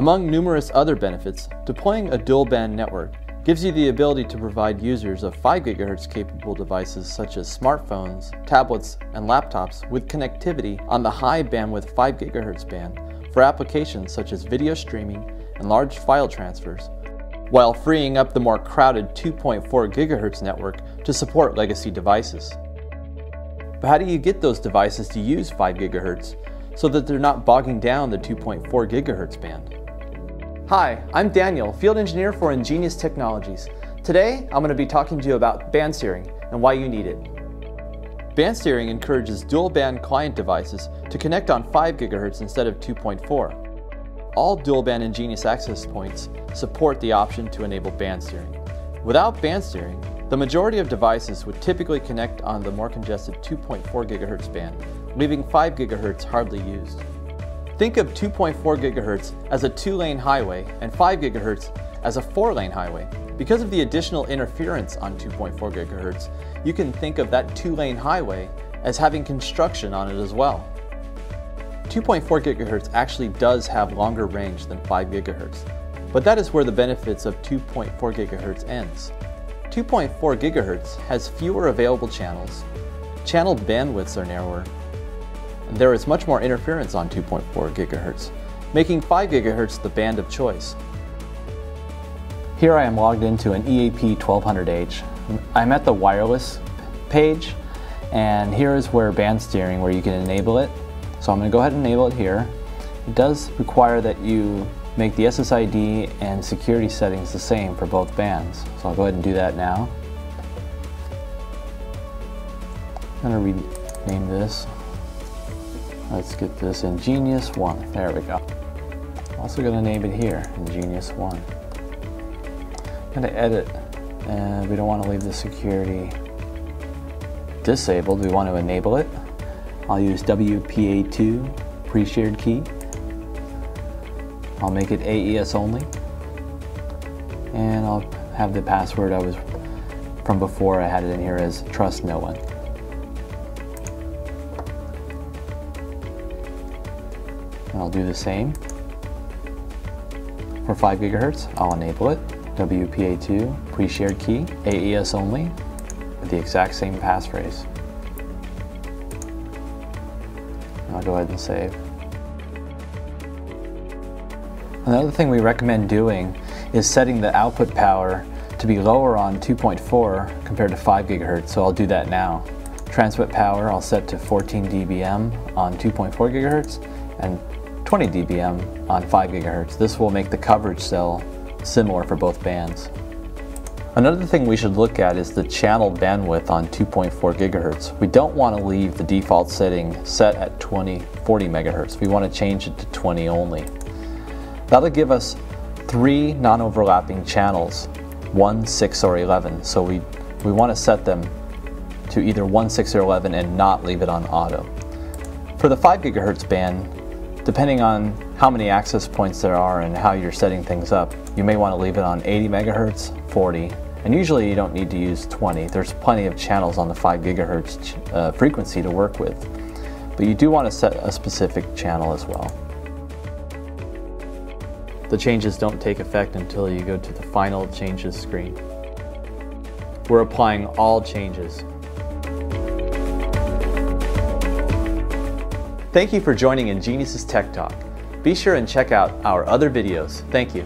Among numerous other benefits, deploying a dual-band network gives you the ability to provide users of 5 GHz capable devices such as smartphones, tablets, and laptops with connectivity on the high bandwidth 5 GHz band for applications such as video streaming and large file transfers, while freeing up the more crowded 2.4 GHz network to support legacy devices. But how do you get those devices to use 5 GHz so that they're not bogging down the 2.4 GHz band? Hi, I'm Daniel, Field Engineer for Ingenious Technologies. Today, I'm going to be talking to you about band steering and why you need it. Band steering encourages dual-band client devices to connect on 5 GHz instead of 2.4. All dual-band Ingenious access points support the option to enable band steering. Without band steering, the majority of devices would typically connect on the more congested 2.4 GHz band, leaving 5 GHz hardly used. Think of 2.4 GHz as a 2-lane highway and 5 GHz as a 4-lane highway. Because of the additional interference on 2.4 GHz, you can think of that 2-lane highway as having construction on it as well. 2.4 GHz actually does have longer range than 5 GHz, but that is where the benefits of 2.4 GHz ends. 2.4 GHz has fewer available channels, channel bandwidths are narrower, and there is much more interference on 2.4 GHz, making 5 GHz the band of choice. Here I am logged into an EAP 1200H. I'm at the wireless page, and here is where band steering, where you can enable it. So I'm going to go ahead and enable it here. It does require that you make the SSID and security settings the same for both bands. So I'll go ahead and do that now. I'm going to rename this. Let's get this Ingenious 1. There we go. Also going to name it here, Ingenious 1. I'm going to edit, and we don't want to leave the security disabled. We want to enable it. I'll use WPA2 pre-shared key. I'll make it AES only. And I'll have the password I was from before. I had it in here as trust no one. And I'll do the same. For 5 GHz, I'll enable it. WPA2 pre-shared key, AES only, with the exact same passphrase. I'll go ahead and save. Another thing we recommend doing is setting the output power to be lower on 2.4 compared to 5 GHz, so I'll do that now. Transmit power I'll set to 14 dBm on 2.4 GHz and 20 dBm on 5 GHz. This will make the coverage cell similar for both bands. Another thing we should look at is the channel bandwidth on 2.4 GHz. We don't want to leave the default setting set at 40 MHz. We want to change it to 20 only. That'll give us 3 non-overlapping channels, 1, 6, or 11. So we want to set them to either 1, 6, or 11 and not leave it on auto. For the 5 GHz band, depending on how many access points there are and how you're setting things up, you may want to leave it on 80 MHz, 40, and usually you don't need to use 20. There's plenty of channels on the 5 GHz frequency to work with, but you do want to set a specific channel as well. The changes don't take effect until you go to the final changes screen. We're applying all changes. Thank you for joining Ingenious' Tech Talk. Be sure and check out our other videos. Thank you.